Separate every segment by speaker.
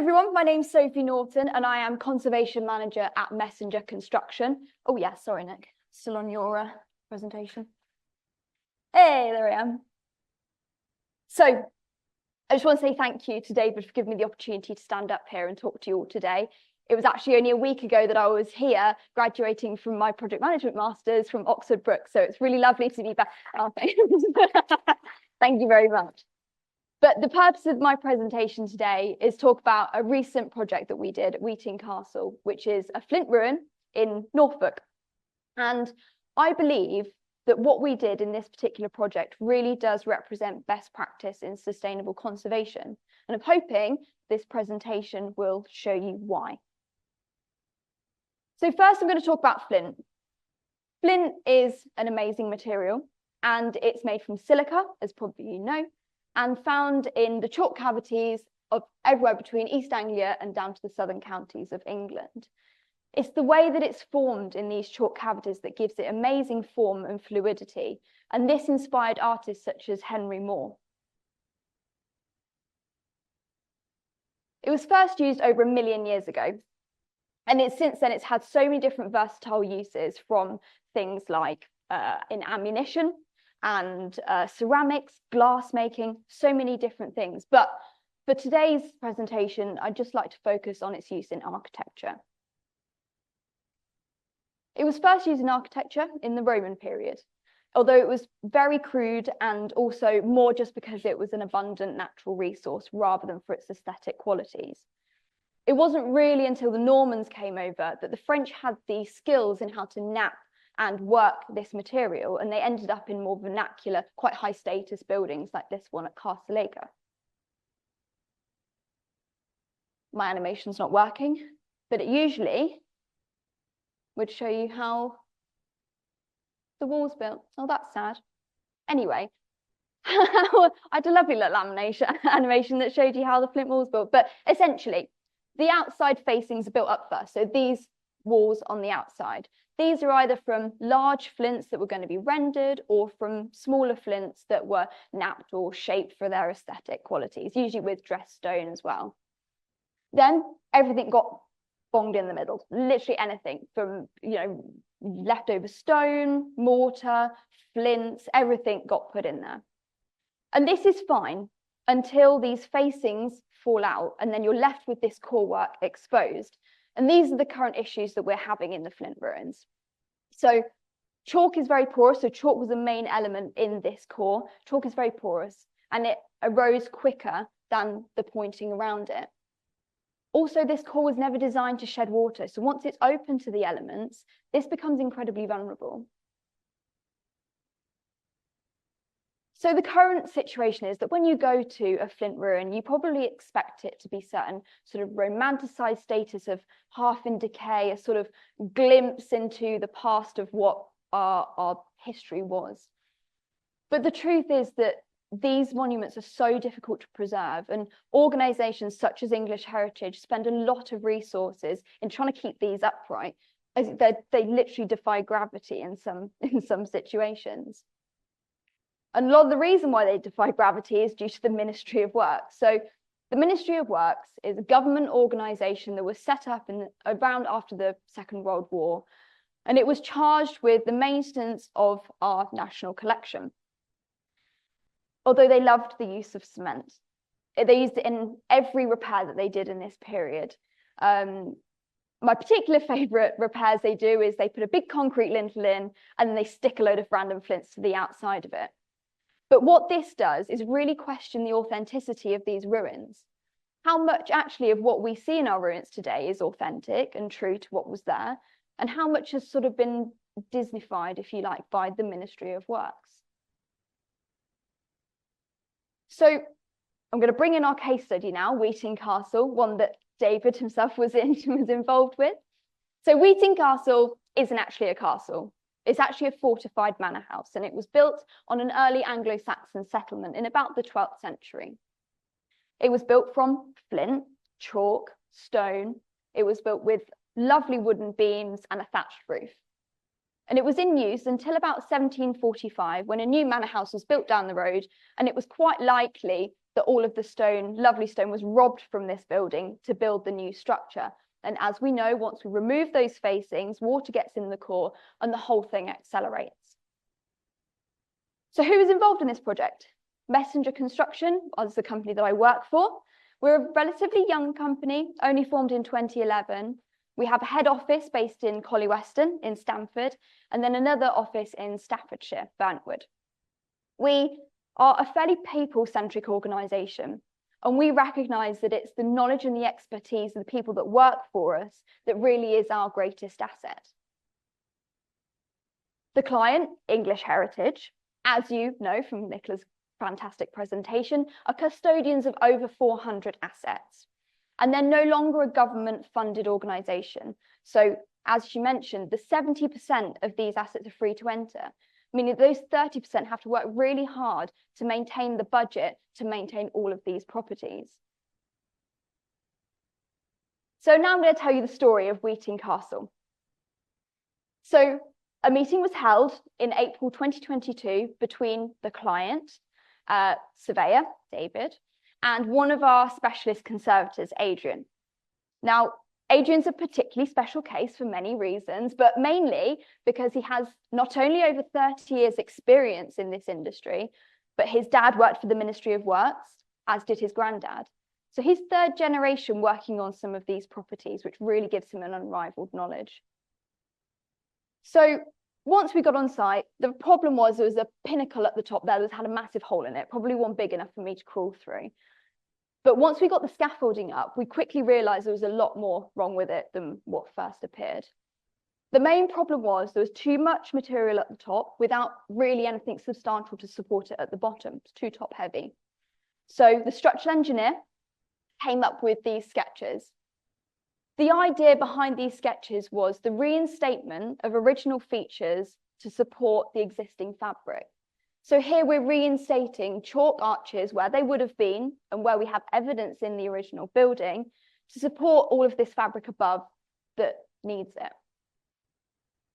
Speaker 1: everyone, my name's Sophie Norton and I am Conservation Manager at Messenger Construction. Oh yeah, sorry Nick, still on your presentation. Hey, there I am. So I just want to say thank you to David for giving me the opportunity to stand up here and talk to you all today. It was actually only a week ago that I was here graduating from my project management masters from Oxford Brookes, so it's really lovely to be back. Oh, thank you very much. But the purpose of my presentation today is talk about a recent project that we did at Weeting Castle, which is a flint ruin in Norfolk. And I believe that what we did in this particular project really does represent best practice in sustainable conservation. And I'm hoping this presentation will show you why. So first, I'm going to talk about flint. Flint is an amazing material, and it's made from silica, as probably you know, and found in the chalk cavities of everywhere between East Anglia and down to the southern counties of England. It's the way that it's formed in these chalk cavities that gives it amazing form and fluidity, and this inspired artists such as Henry Moore. It was first used over 1 million years ago, and since then it's had so many different versatile uses, from things like in ammunition and ceramics, glass making, so many different things. But for today's presentation, I'd just like to focus on its use in architecture. It was first used in architecture in the Roman period, although it was very crude and also more just because it was an abundant natural resource rather than for its aesthetic qualities. It wasn't really until the Normans came over that the French had the skills in how to knap and work this material, and they ended up in more vernacular, quite high status buildings like this one at Castlereagh. My animation's not working, but it usually would show you how the wall's built. Oh, that's sad. Anyway, I had a lovely little animation that showed you how the flint wall's built, but essentially, the outside facings are built up first, so these walls on the outside. These are either from large flints that were going to be rendered or from smaller flints that were knapped or shaped for their aesthetic qualities, usually with dressed stone as well. Then everything got bonged in the middle, literally anything from, leftover stone, mortar, flints, everything got put in there. And this is fine until these facings fall out and then you're left with this core work exposed. And these are the current issues that we're having in the flint ruins. So chalk is very porous. So chalk was a main element in this core. Chalk is very porous and it arose quicker than the pointing around it. Also, this core was never designed to shed water. So once it's open to the elements, this becomes incredibly vulnerable. So the current situation is that when you go to a flint ruin, you probably expect it to be certain sort of romanticized status of half in decay, a sort of glimpse into the past of what our history was. But the truth is that these monuments are so difficult to preserve, and organizations such as English Heritage spend a lot of resources in trying to keep these upright, as they literally defy gravity in some situations. And a lot of the reason why they defy gravity is due to the Ministry of Works. So the Ministry of Works is a government organization that was set up around after the Second World War, and it was charged with the maintenance of our national collection. Although they loved the use of cement. They used it in every repair that they did in this period. My particular favorite repairs they do is they put a big concrete lintel in and then they stick a load of random flints to the outside of it. But what this does is really question the authenticity of these ruins. How much actually of what we see in our ruins today is authentic and true to what was there, and how much has sort of been Disneyfied, if you like, by the Ministry of Works. So I'm going to bring in our case study now, Weeting Castle, one that David himself was involved with. So Weeting Castle isn't actually a castle. It's actually a fortified manor house, and it was built on an early Anglo-Saxon settlement in about the 12th century. It was built from flint, chalk, stone. It was built with lovely wooden beams and a thatched roof. And it was in use until about 1745, when a new manor house was built down the road, and it was quite likely that all of the stone, lovely stone, was robbed from this building to build the new structure. And as we know, once we remove those facings, water gets in the core and the whole thing accelerates. So who was involved in this project? Messenger Construction was the company that I work for. We're a relatively young company, only formed in 2011. We have a head office based in Collie Weston in Stamford, and then another office in Staffordshire, Burntwood. We are a fairly people-centric organisation, and we recognise that it's the knowledge and the expertise of the people that work for us that really is our greatest asset. The client, English Heritage, as you know from Nicola's fantastic presentation, are custodians of over 400 assets. And they're no longer a government-funded organisation. So, as she mentioned, the 70% of these assets are free to enter, meaning those 30% have to work really hard to maintain the budget to maintain all of these properties. So now I'm going to tell you the story of Weeting Castle. So a meeting was held in April 2022 between the client, surveyor, David, and one of our specialist conservators, Adrian. Now, Adrian's a particularly special case for many reasons, but mainly because he has not only over 30 years experience in this industry, but his dad worked for the Ministry of Works, as did his granddad. So he's third generation working on some of these properties, which really gives him an unrivaled knowledge. So once we got on site, the problem was there was a pinnacle at the top there that had a massive hole in it, probably one big enough for me to crawl through. But once we got the scaffolding up, we quickly realized there was a lot more wrong with it than what first appeared. The main problem was there was too much material at the top without really anything substantial to support it at the bottom. It's too top heavy. So the structural engineer came up with these sketches. The idea behind these sketches was the reinstatement of original features to support the existing fabric. So here we're reinstating chalk arches where they would have been and where we have evidence in the original building to support all of this fabric above that needs it.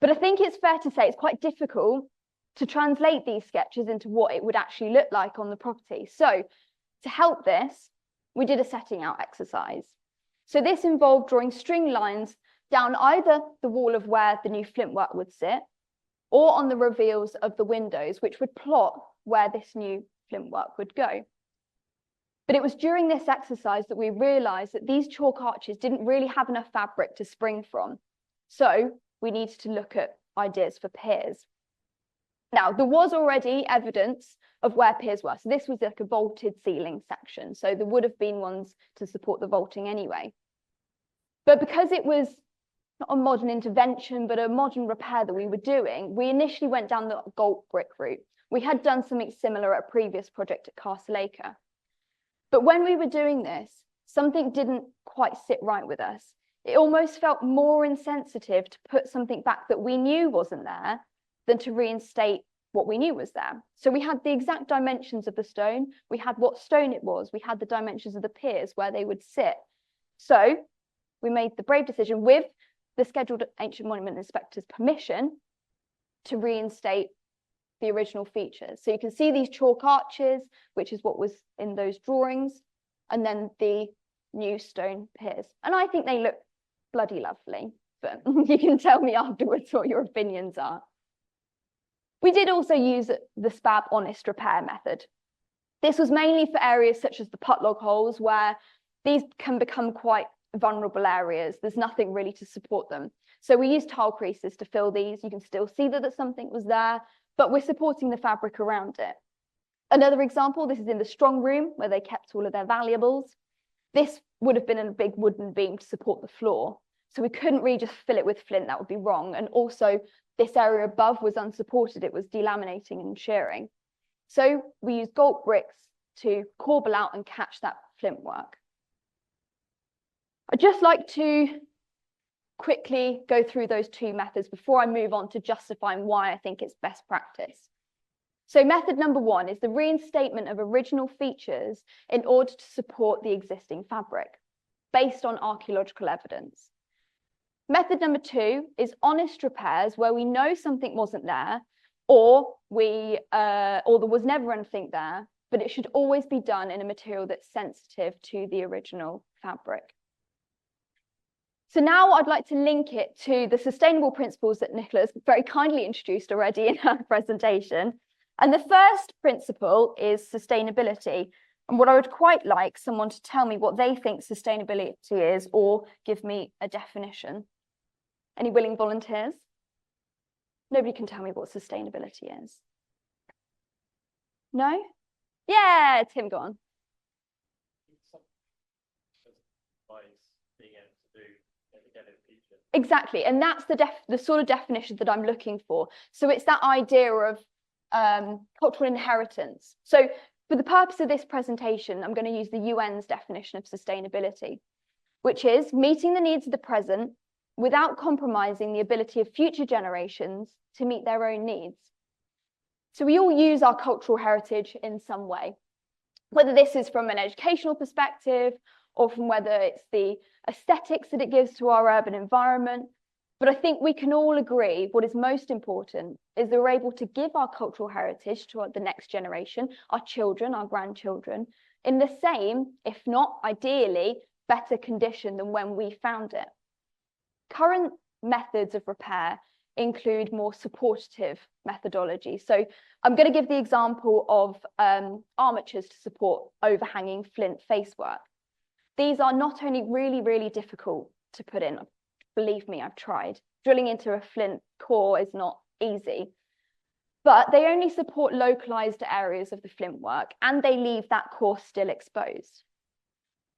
Speaker 1: But I think it's fair to say it's quite difficult to translate these sketches into what it would actually look like on the property. So to help this, we did a setting out exercise. So this involved drawing string lines down either the wall of where the new flintwork would sit, or on the reveals of the windows, which would plot where this new flintwork would go. But it was during this exercise that we realized that these chalk arches didn't really have enough fabric to spring from. So we needed to look at ideas for piers. Now, there was already evidence of where piers were. So this was like a vaulted ceiling section. So there would have been ones to support the vaulting anyway. But because it was not a modern intervention, but a modern repair that we were doing, we initially went down the Galt brick route. We had done something similar at a previous project at Castleacre. But when we were doing this, something didn't quite sit right with us. It almost felt more insensitive to put something back that we knew wasn't there than to reinstate what we knew was there. So we had the exact dimensions of the stone, we had what stone it was, we had the dimensions of the piers where they would sit. So we made the brave decision, with the scheduled ancient monument inspector's permission, to reinstate the original features. So you can see these chalk arches, which is what was in those drawings, and then the new stone piers. And I think they look bloody lovely, but you can tell me afterwards what your opinions are. We did also use the SPAB honest repair method. This was mainly for areas such as the putlog holes, where these can become quite vulnerable areas. There's nothing really to support them. So we used tile creases to fill these. You can still see that something was there, but we're supporting the fabric around it. Another example, this is in the strong room where they kept all of their valuables. This would have been a big wooden beam to support the floor. So we couldn't really just fill it with flint, that would be wrong. And also this area above was unsupported. It was delaminating and shearing. So we used Galt bricks to corbel out and catch that flint work. I'd just like to quickly go through those two methods before I move on to justifying why I think it's best practice. So method number one is the reinstatement of original features in order to support the existing fabric, based on archaeological evidence. Method number 2 is honest repairs, where we know something wasn't there, or there was never anything there, but it should always be done in a material that's sensitive to the original fabric. So now I'd like to link it to the sustainable principles that Nicola's very kindly introduced already in her presentation. And the first principle is sustainability. And what I would quite like someone to tell me what they think sustainability is, or give me a definition. Any willing volunteers? Nobody can tell me what sustainability is. No? Yeah, Tim, go on. Exactly, and that's the sort of definition that I'm looking for. So it's that idea of cultural inheritance. So for the purpose of this presentation, I'm going to use the UN's definition of sustainability, which is meeting the needs of the present without compromising the ability of future generations to meet their own needs. So we all use our cultural heritage in some way, whether this is from an educational perspective or from whether it's the aesthetics that it gives to our urban environment. But I think we can all agree what is most important is that we're able to give our cultural heritage to the next generation, our children, our grandchildren, in the same, if not ideally, better condition than when we found it. Current methods of repair include more supportive methodology. So I'm going to give the example of armatures to support overhanging flint facework. These are not only really, really difficult to put in, believe me, I've tried. Drilling into a flint core is not easy, but they only support localized areas of the flint work and they leave that core still exposed.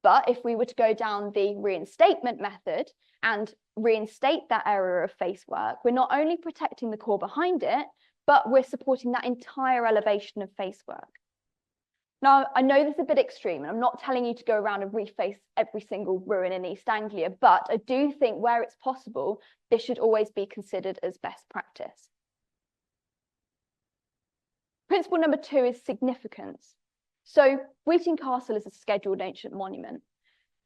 Speaker 1: But if we were to go down the reinstatement method and reinstate that area of facework, we're not only protecting the core behind it, but we're supporting that entire elevation of facework. Now, I know this is a bit extreme, and I'm not telling you to go around and reface every single ruin in East Anglia, but I do think where it's possible, this should always be considered as best practice. Principle number 2 is significance. So Weeting Castle is a scheduled ancient monument.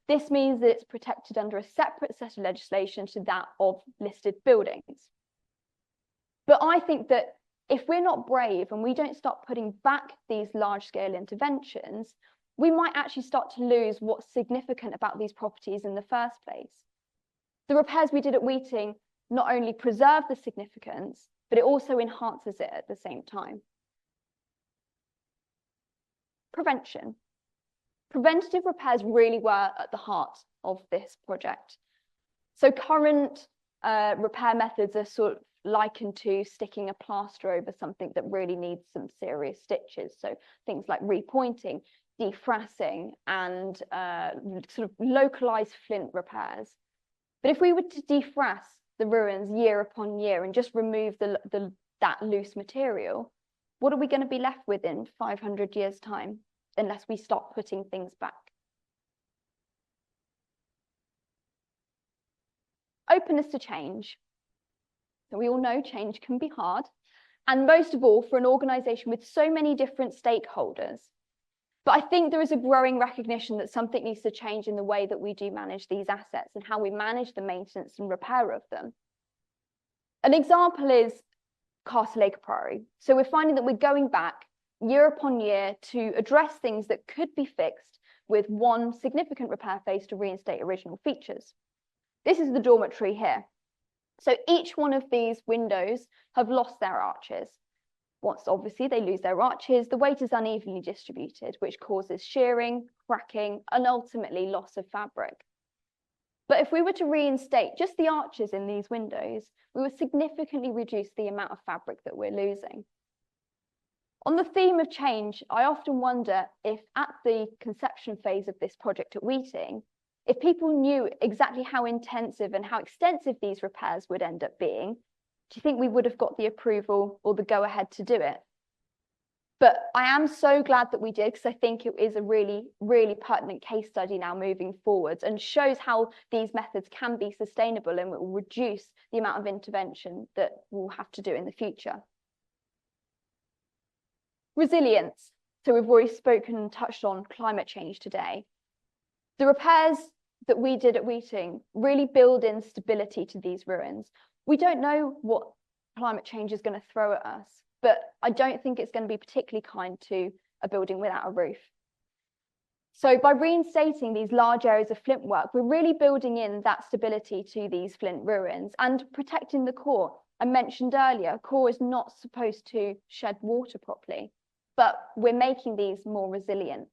Speaker 1: This means that it's protected under a separate set of legislation to that of listed buildings. But I think that if we're not brave and we don't start putting back these large-scale interventions, we might actually start to lose what's significant about these properties in the first place. The repairs we did at Weeting not only preserve the significance, but it also enhances it at the same time. Prevention. Preventative repairs really were at the heart of this project. So current repair methods are sort of likened to sticking a plaster over something that really needs some serious stitches. So things like repointing, defrassing, and sort of localized flint repairs. But if we were to defrass the ruins year upon year and just remove that loose material, what are we going to be left with in 500 years' time, unless we stop putting things back? Openness to change. So we all know change can be hard, and most of all for an organisation with so many different stakeholders. But I think there is a growing recognition that something needs to change in the way that we do manage these assets and how we manage the maintenance and repair of them. An example is Castlelake Priory. So we're finding that we're going back year upon year to address things that could be fixed with one significant repair phase to reinstate original features. This is the dormitory here. So each one of these windows have lost their arches. Once obviously they lose their arches, the weight is unevenly distributed, which causes shearing, cracking, and ultimately loss of fabric. But if we were to reinstate just the arches in these windows, we would significantly reduce the amount of fabric that we're losing. On the theme of change, I often wonder if at the conception phase of this project at Weeting, if people knew exactly how intensive and how extensive these repairs would end up being, do you think we would have got the approval or the go-ahead to do it? But I am so glad that we did, because I think it is a really, really pertinent case study now moving forwards and shows how these methods can be sustainable and will reduce the amount of intervention that we'll have to do in the future. Resilience. So we've already spoken and touched on climate change today. The repairs that we did at Weeting really build in stability to these ruins. We don't know what climate change is going to throw at us, but I don't think it's going to be particularly kind to a building without a roof. So by reinstating these large areas of flint work, we're really building in that stability to these flint ruins and protecting the core. I mentioned earlier, core is not supposed to shed water properly, but we're making these more resilient.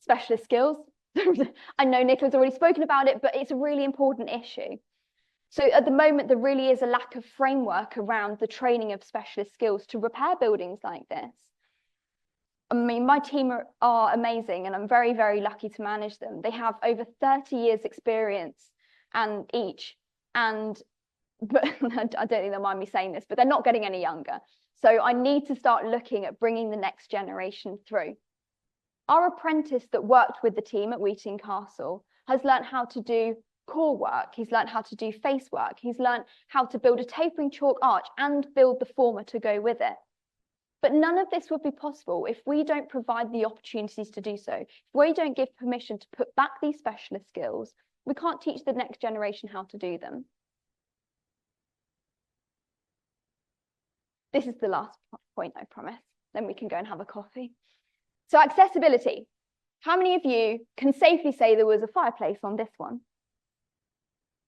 Speaker 1: Specialist skills. I know Nicola's already spoken about it, but it's a really important issue. So at the moment, there really is a lack of framework around the training of specialist skills to repair buildings like this. I mean, my team are amazing, and I'm very, very lucky to manage them. They have over 30 years experience and but I don't think they'll mind me saying this, but they're not getting any younger. So I need to start looking at bringing the next generation through. Our apprentice that worked with the team at Weeting Castle has learned how to do core work. He's learned how to do face work. He's learned how to build a tapering chalk arch and build the former to go with it. But none of this would be possible if we don't provide the opportunities to do so. If we don't give permission to put back these specialist skills, we can't teach the next generation how to do them. This is the last point, I promise. Then we can go and have a coffee. So accessibility. How many of you can safely say there was a fireplace on this one?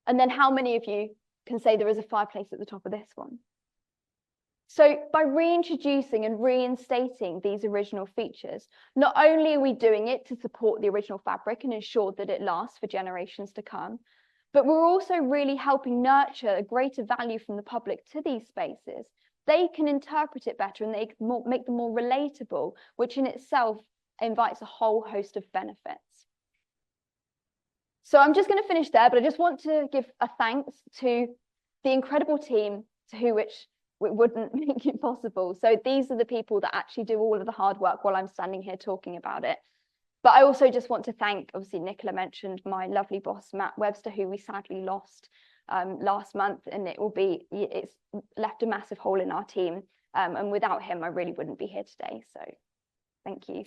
Speaker 1: And then how many of you can say there is a fireplace at the top of this one? So by reintroducing and reinstating these original features, not only are we doing it to support the original fabric and ensure that it lasts for generations to come, but we're also really helping nurture a greater value from the public to these spaces. They can interpret it better and they can make them more relatable, which in itself invites a whole host of benefits. So I'm just going to finish there, but I just want to give a thanks to the incredible team to which it wouldn't make it possible. So these are the people that actually do all of the hard work while I'm standing here talking about it. But I also just want to thank, obviously Nicola mentioned my lovely boss, Matt Webster, who we sadly lost last month, and it's left a massive hole in our team. And without him, I really wouldn't be here today. So thank you.